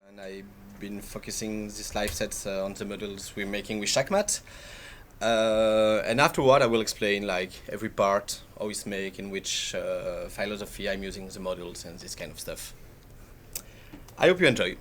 And I've been focusing these live sets on the models we're making with Shakmat. And afterward, I will explain like every part, how it's made, in which philosophy I'm using the models and this kind of stuff. I hope you enjoy.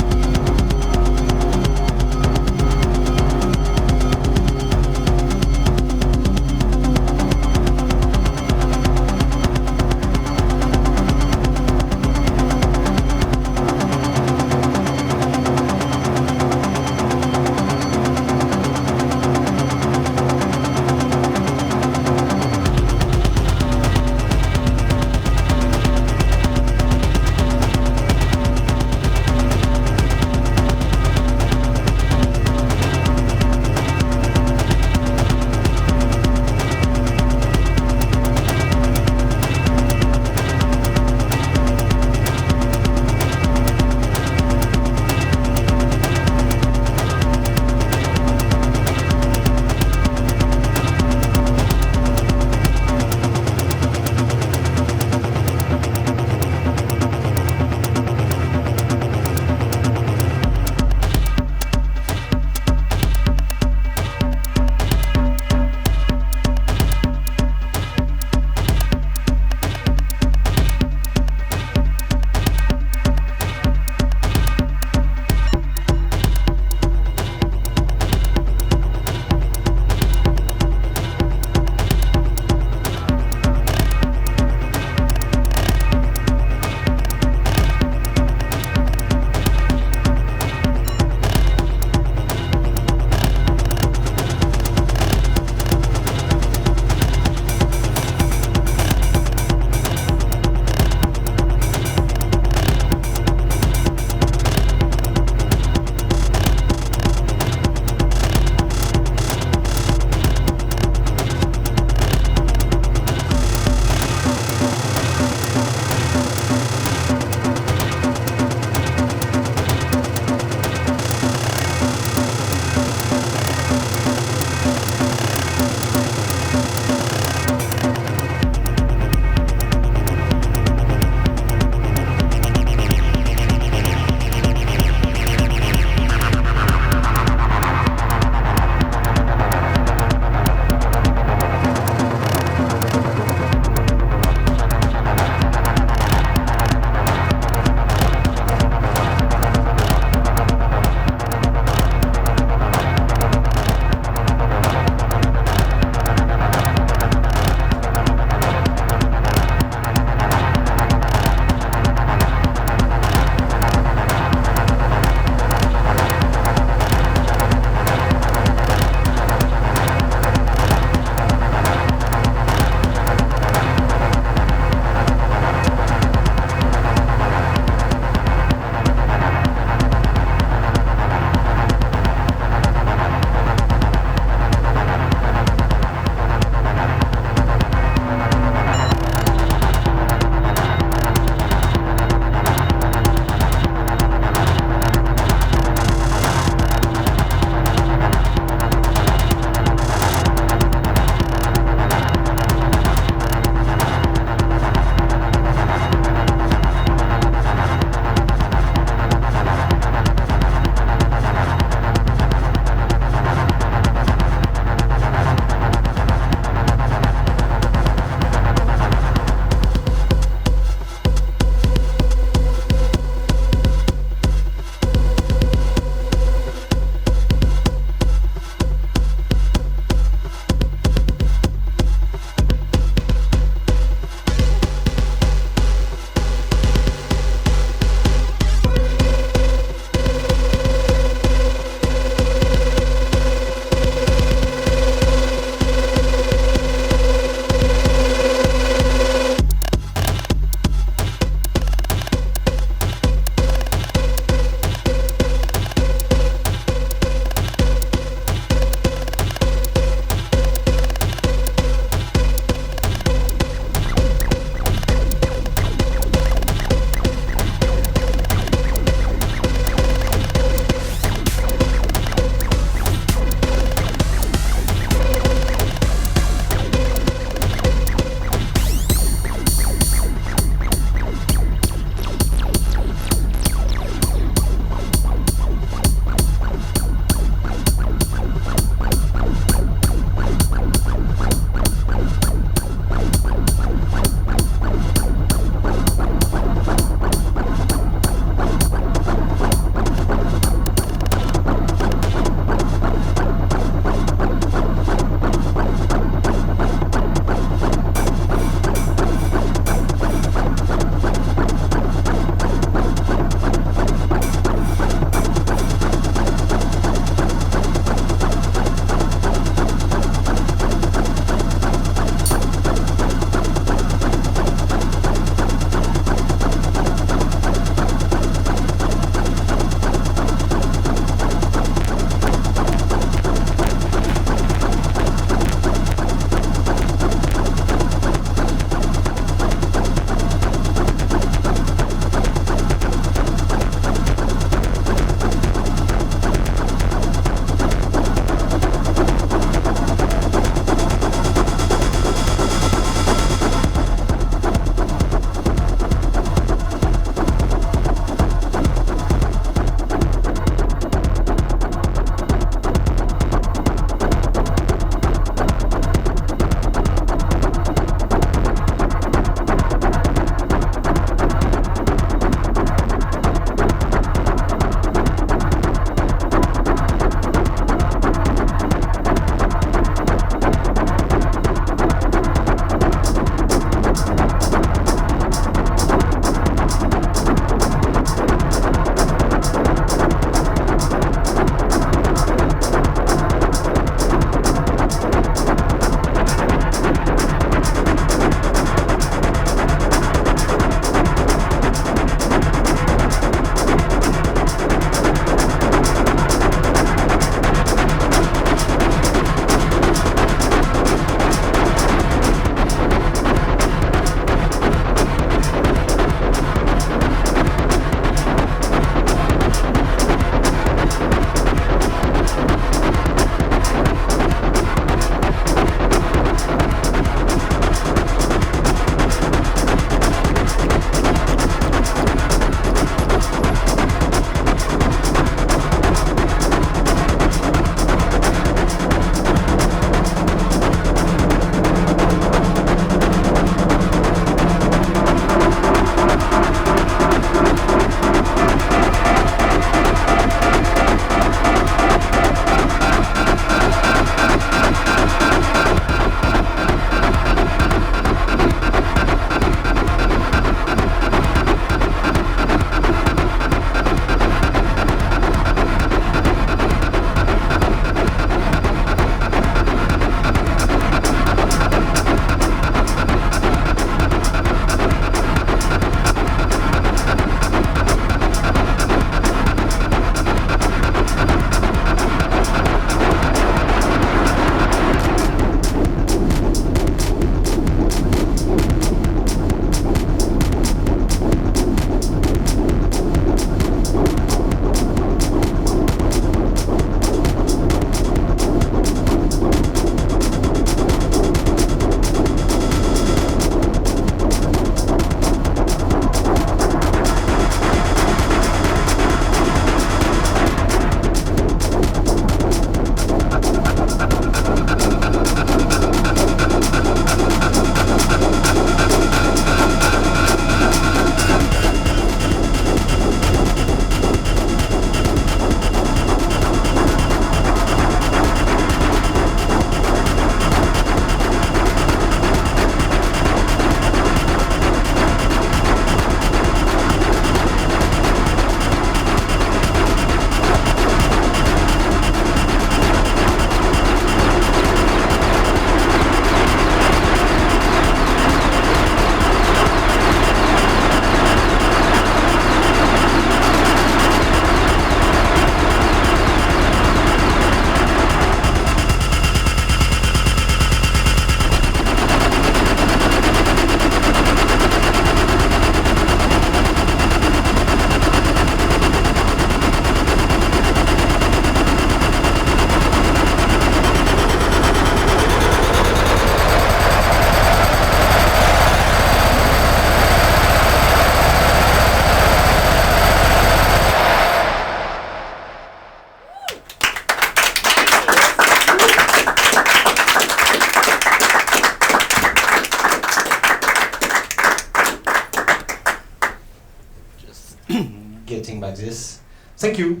something like this. Thank you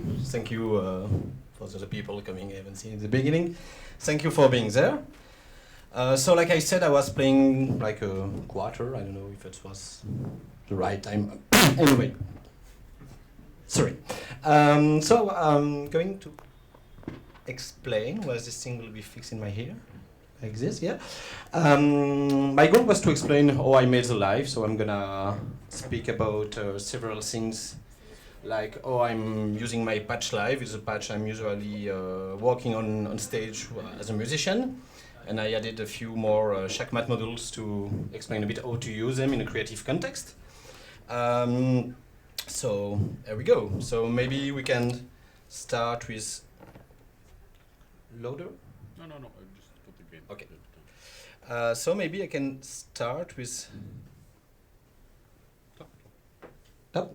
for the people coming. I haven't seen in the beginning. Thank you for being there. So like I said, I was playing like a quarter. I don't know if it was the right time. Anyway, sorry. So I'm going to explain why this thing will be fixed in my hair. Like this, yeah. My goal was to explain how I made the live, so I'm gonna speak about several things, like how I'm using my patch live. It's a patch I'm usually working on stage as a musician, and I added a few more Shakmat modules to explain a bit how to use them in a creative context. So there we go. So maybe we can start with loader. No. I just put the game. Okay. So maybe I can start with top.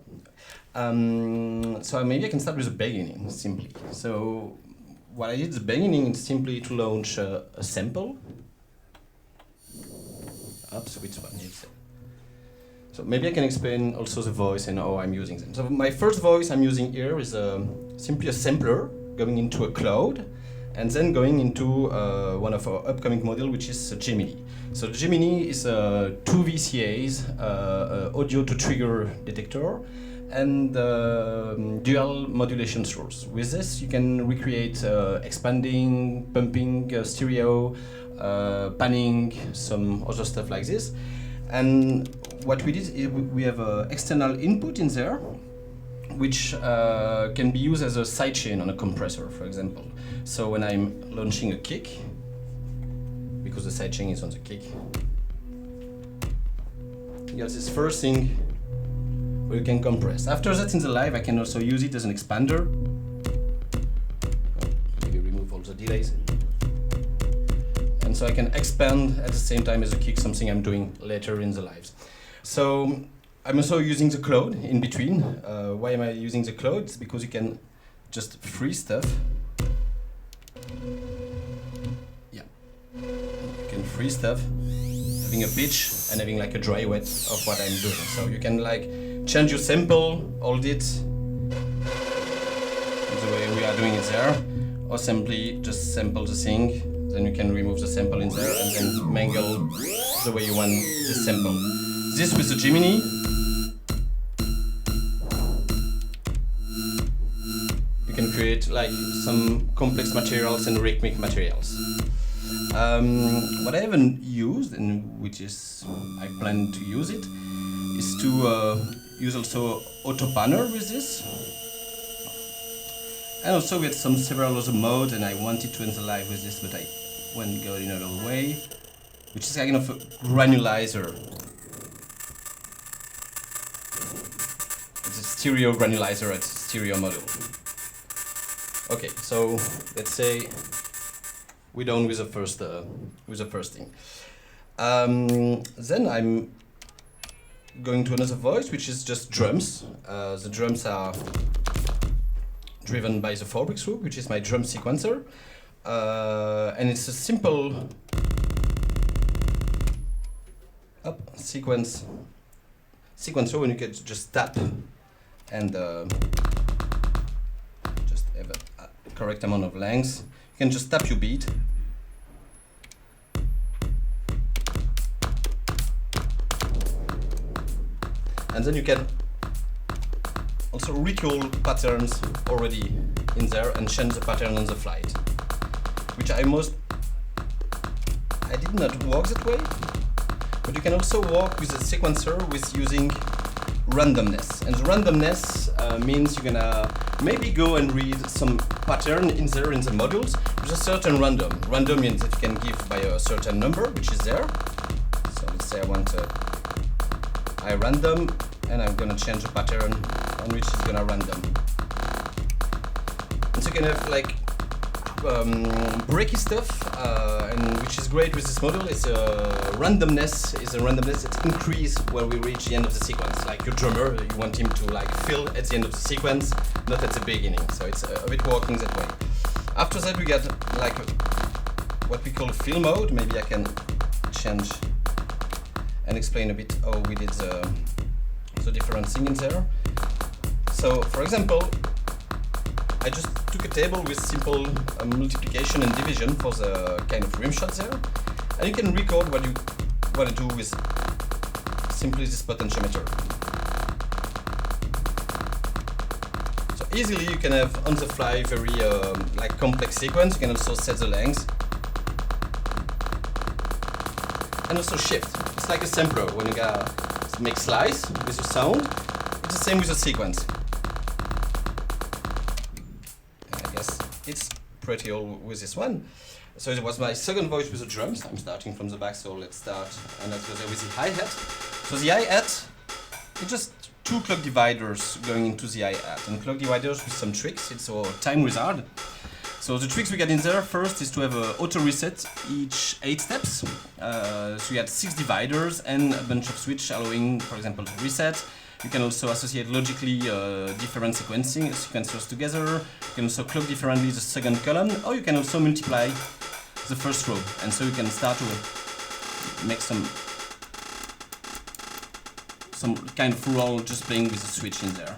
So maybe I can start with the beginning, simply. So what I did at the beginning is simply to launch a sample. Oops, which one is it? So maybe I can explain also the voice and how I'm using them. So my first voice I'm using here is simply a sampler going into a cloud, and then going into one of our upcoming model, which is Gemini. So Gemini is 2 VCAs, audio to trigger detector, and dual modulation source. With this, you can recreate expanding, pumping, stereo, panning, some other stuff like this. And what we did is we have an external input in there, which can be used as a sidechain on a compressor, for example. So when I'm launching a kick, because the sidechain is on the kick, you got this first thing where you can compress. After that, in the live, I can also use it as an expander. Maybe remove all the delays. And so I can expand at the same time as a kick, something I'm doing later in the lives. So I'm also using the cloud in between. Why am I using the cloud? It's because you can just freeze stuff. Yeah. You can freeze stuff, having a pitch and having like a dry wet of what I'm doing. So you can like change your sample, hold it the way we are doing it there, or simply just sample the thing. Then you can remove the sample in there and then mangle the way you want the sample. This with the Gemini. You can create like some complex materials and rhythmic materials. What I haven't used, and which is I plan to use it, is to use also auto panner with this. And also we had several other modes, and I wanted to end the live with this, but I went go in another way, which is kind of a granulizer. It's a stereo granulizer at stereo module. Okay, so let's say we're done with the first thing. Then I'm going to another voice, which is just drums. The drums are driven by the Fabrics group, which is my drum sequencer, and it's a simple sequencer when you can just tap and just have a correct amount of length. You can just tap your beat. And then you can also recall patterns already in there and change the pattern on the flight, which I did not work that way, but you can also work with a sequencer with using randomness. And the randomness means you're gonna maybe go and read some pattern in there in the modules with a certain random. Random means that you can give by a certain number, which is there. So let's say I want I random, and I'm gonna change the pattern on which is gonna random. And so you can have like breaky stuff, and which is great with this model. It's a randomness that increase when we reach the end of the sequence. Like your drummer, you want him to like fill at the end of the sequence, not at the beginning. So it's a bit working that way. After that, we get like what we call a fill mode. Maybe I can change and explain a bit how we did the different thing in there. So, for example, I just took a table with simple multiplication and division for the kind of rim shot there, and you can record what you want to do with simply this potentiometer. So easily you can have on the fly very like complex sequence. You can also set the length and also shift. It's like a sampler when you gotta make slice with the sound. It's the same with the sequence. And I guess it's pretty old with this one. So it was my second voice with the drums. I'm starting from the back, so let's start. And let's go there with the hi-hat. So the hi-hat, it's just two clock dividers going into the hi-hat. And clock dividers with some tricks. It's a time wizard. So the tricks we got in there first is to have an auto reset each 8 steps. So you had 6 dividers and a bunch of switch allowing, for example, to reset. You can also associate logically different sequencers together. You can also clock differently the second column, or you can also multiply the first row. And so you can start to make some kind of rule just playing with the switch in there.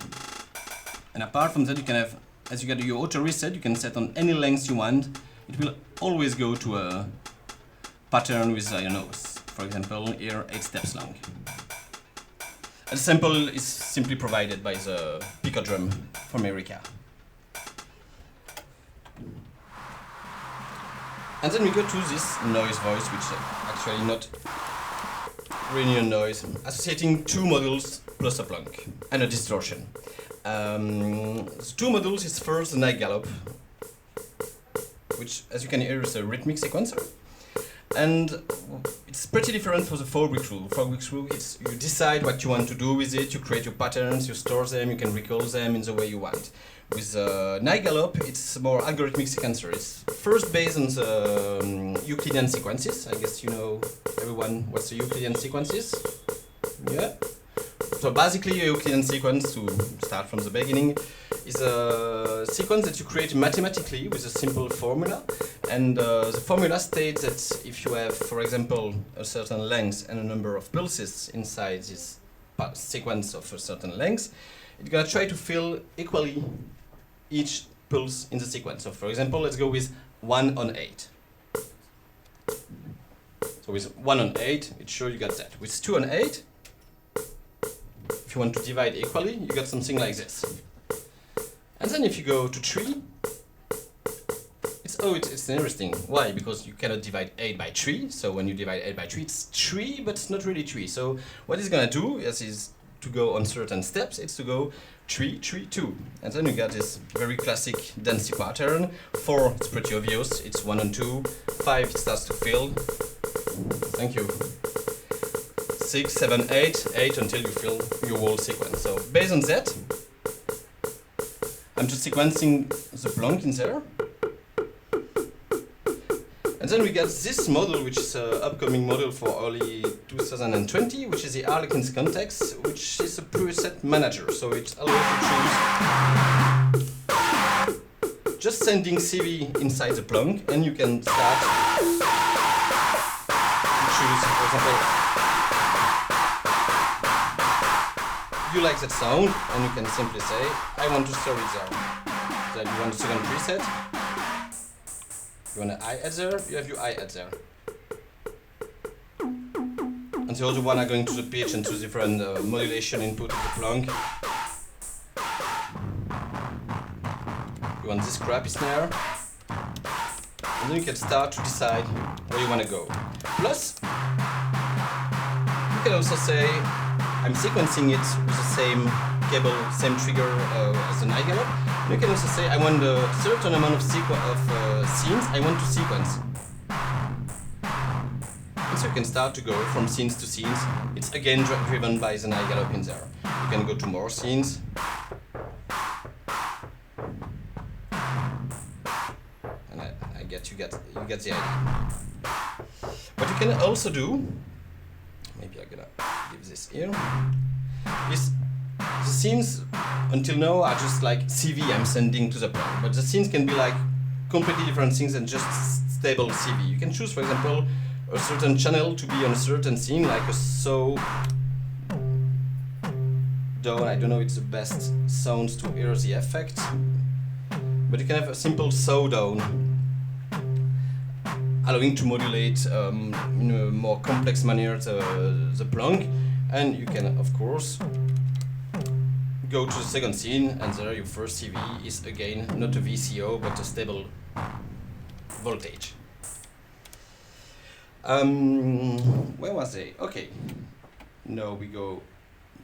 And apart from that, you can have, as you get your auto reset, you can set on any length you want. It will always go to a pattern with your nose. For example, here 8 steps long. A sample is simply provided by the pico drum from Erica. And then we go to this noise voice, which is actually not really a noise, associating 2 modules plus a plunk and a distortion. The 2 modules is first the night gallop, which, as you can hear, is a rhythmic sequencer. And it's pretty different for the 4-week rule. 4-week rule, it's you decide what you want to do with it, you create your patterns, you store them, you can recall them in the way you want. With night gallop, it's more algorithmic sequencer. It's first based on the Euclidean sequences. I guess you know, everyone, what's the Euclidean sequences? Yeah? So basically, a Euclidean sequence, to start from the beginning, is a sequence that you create mathematically with a simple formula. And the formula states that if you have, for example, a certain length and a number of pulses inside this sequence of a certain length, it's going to try to fill equally each pulse in the sequence. So for example, let's go with 1 on 8. So with 1 on 8, it's sure you got that. With 2 on 8, if you want to divide equally, you got something like this. And then if you go to 3, it's interesting. Why? Because you cannot divide 8 by 3. So when you divide 8 by 3, it's 3, but it's not really 3. So what it's going to do is to go on certain steps, it's to go 3, 3, 2. And then you got this very classic density pattern. 4, it's pretty obvious. It's 1 and 2. 5, it starts to fill. Thank you. 6, 7, 8, 8 until you fill your whole sequence. So based on that, I'm just sequencing the plunk in there. And then we got this model, which is an upcoming model for early 2020, which is the Harlequin's context, which is a preset manager. So it allows you to choose just sending CV inside the plunk, and you can start to choose, for example, you like that sound, and you can simply say, I want to store it there. Then you want the second preset. You want an hi-hat there, you have your hi-hat there. And the other one are going to the pitch and to different modulation input of the plunk. You want this crappy snare. And then you can start to decide where you want to go. Plus, you can also say, I'm sequencing it with the same cable, same trigger as the night gallop. You can also say, I want a certain amount of scenes I want to sequence. And so you can start to go from scenes to scenes. It's again driven by the night gallop in there. You can go to more scenes. And I get you get the idea. What you can also do, maybe I'm gonna give this here, is the scenes until now are just like CV I'm sending to the plunk, but the scenes can be like completely different things than just stable CV. You can choose, for example, a certain channel to be on a certain scene, like a so down. I don't know if it's the best sounds to hear the effect, but you can have a simple saw down, allowing to modulate in a more complex manner the plunk, and you can of course go to the second scene, and there your first CV is again not a VCO but a stable voltage. Where was I? Okay, now we go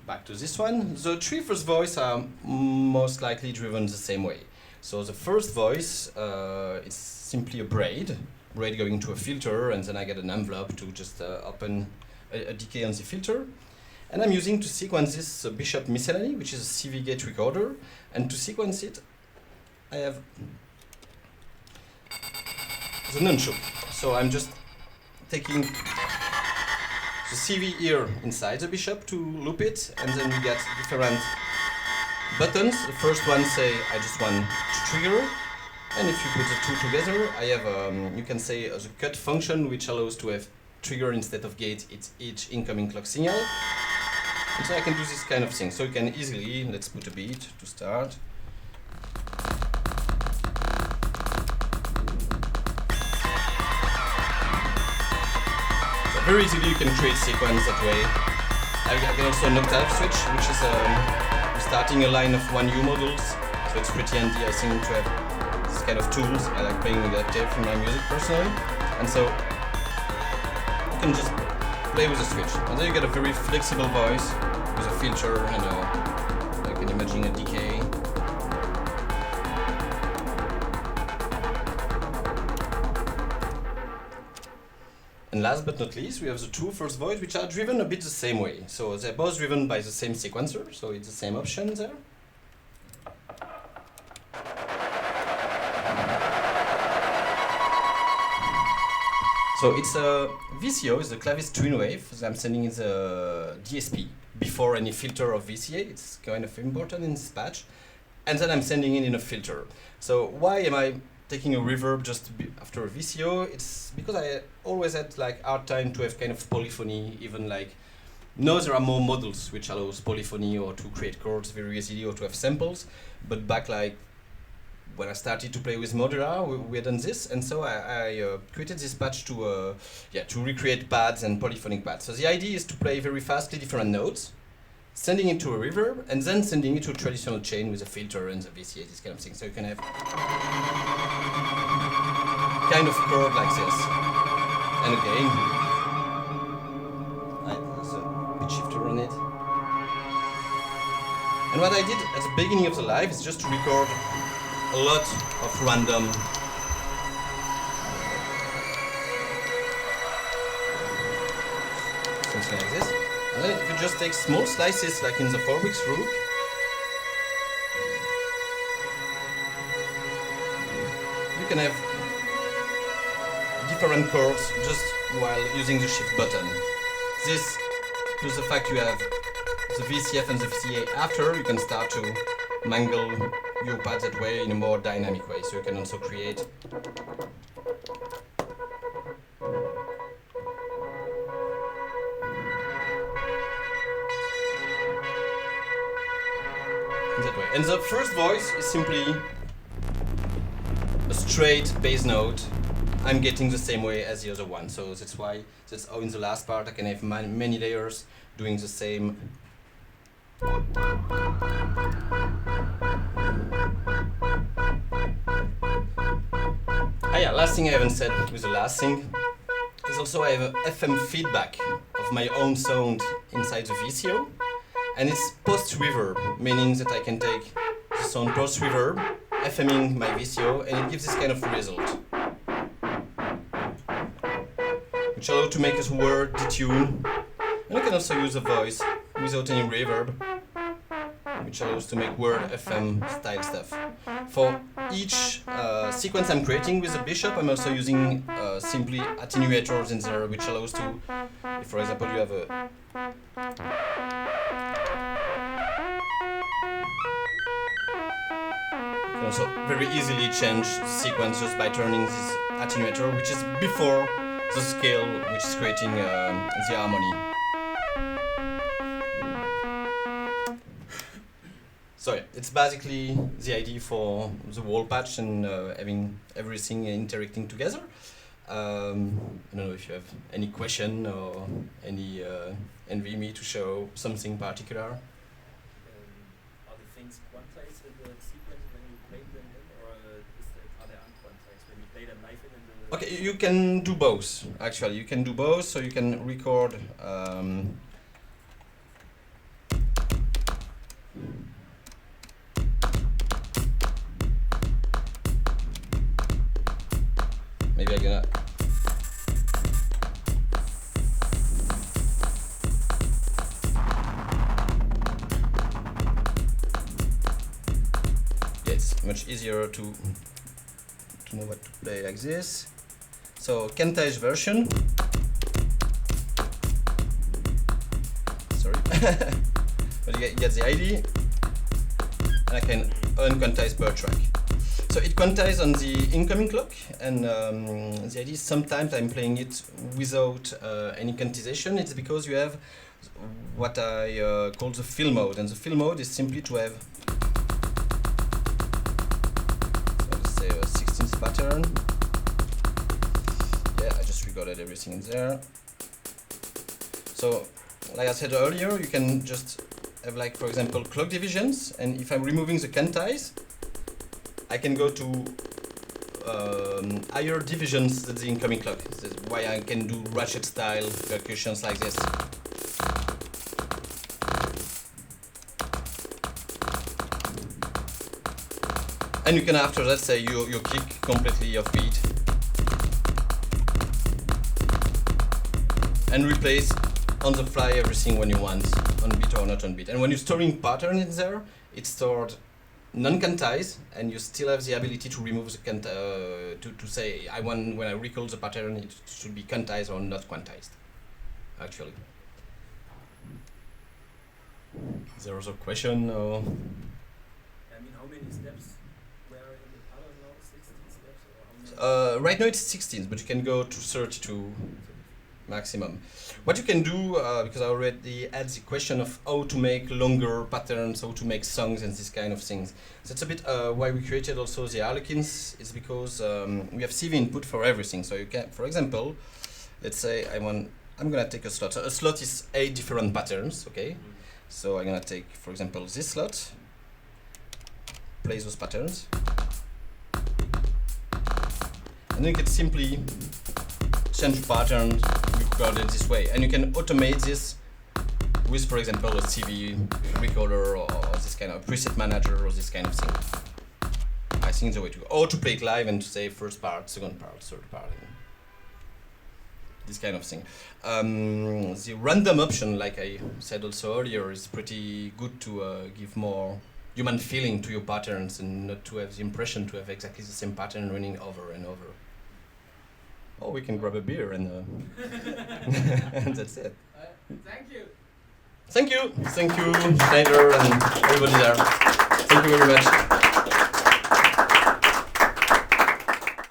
back to this one. The three first voices are most likely driven the same way. So the first voice is simply a braid going to a filter, and then I get an envelope to just open a decay on the filter. And I'm using to sequence this Bishop Miscellany, which is a CV gate recorder. And to sequence it, I have the nunchuk. So I'm just taking the CV here inside the Bishop to loop it, and then we get different buttons. The first one say I just want to trigger, and if you put the two together, I have you can say the cut function, which allows to have trigger instead of gate each incoming clock signal. And so I can do this kind of thing. So you can easily, let's put a beat to start. So very easily you can create sequence that way. I can also an octave switch, which is starting a line of 1U models. So it's pretty handy, I think, to have this kind of tools. I like playing with octave in my music personally. And so you can just play with the switch. And then you get a very flexible voice with a filter and I can imagine a decay. And last but not least, we have the two first voices, which are driven a bit the same way. So they're both driven by the same sequencer, so it's the same option there. So it's a VCO, it's a clavis twin wave that I'm sending in the DSP before any filter of VCA. It's kind of important in this patch. And then I'm sending it in a filter. So why am I taking a reverb just after a VCO? It's because I always had like hard time to have kind of polyphony, even like, now there are more models which allows polyphony or to create chords very easily or to have samples. But back like, when I started to play with modular, we had done this, and so I created this patch to recreate pads and polyphonic pads. So the idea is to play very fastly different notes, sending it to a reverb, and then sending it to a traditional chain with a filter and the VCA, this kind of thing. So you can have kind of curve like this. And again, there's a pitch shifter on it. And what I did at the beginning of the live is just to record a lot of random something like this. And then if you just take small slices like in the 4-weeks rook, you can have different chords just while using the shift button. This plus the fact you have the VCF and the VCA after, you can start to mangle your pads that way in a more dynamic way. So you can also create that way. And the first voice is simply a straight bass note. I'm getting the same way as the other one. So that's why, that's how in the last part I can have many layers doing the same. Yeah, last thing I haven't said with the last thing is also I have a FM feedback of my own sound inside the VCO, and it's post-reverb, meaning that I can take the sound post-reverb, FMing my VCO, and it gives this kind of result, which allows to make a word detune, and I can also use a voice without any reverb, which allows to make word FM style stuff. For each sequence I'm creating with the Bishop, I'm also using simply attenuators in there, which allows to, if for example you have a you can also very easily change the sequence just by turning this attenuator, which is before the scale, which is creating the harmony. So yeah, it's basically the idea for the wall patch and having everything interacting together. I don't know if you have any question or any envy me to show something particular. Are the things quantized in the sequence when you play them in, or are they unquantized when you play them live in the... Okay, you can do both, actually. You can do both, so you can record maybe I'm gonna it's much easier to know what to play like this. So quantized version. Sorry, but you get the idea. And I can unquantize per track. So it quantizes on the incoming clock, and the idea is sometimes I'm playing it without any quantization. It's because you have what I call the fill mode, and the fill mode is simply to have, so let's say a 16th pattern. Yeah, I just recorded everything in there. So, like I said earlier, you can just have, like, for example, clock divisions, and if I'm removing the quantize, I can go to higher divisions than the incoming clock. This is why I can do ratchet style percussions like this. And you can, after that, say you kick completely off beat and replace on the fly everything when you want, on beat or not on beat. And when you're storing pattern in there, it's stored non-quantized, and you still have the ability to remove the to say I want, when I recall the pattern, it should be quantized or not quantized. Actually, is there also a question? Or? I mean, how many steps were in the pattern now? 16 steps? Or how many? Right now it's 16, but you can go to 32 maximum. What you can do, because I already had the question of how to make longer patterns, how to make songs and this kind of things. That's a bit why we created also the harlequins. It's because we have CV input for everything. So you can, for example, let's say I'm gonna take a slot. So a slot is 8 different patterns, okay? So I'm gonna take, for example, this slot, play those patterns, and then you can simply change pattern, record it this way, and you can automate this with, for example, a CV recorder or this kind of preset manager or this kind of thing. I think the way to go, or to play it live and to say first part, second part, third part, this kind of thing. The random option, like I said also earlier, is pretty good to give more human feeling to your patterns and not to have the impression to have exactly the same pattern running over and over. Or we can grab a beer and and that's it. Thank you. Thank you, Schneider and everybody there. Thank you very much.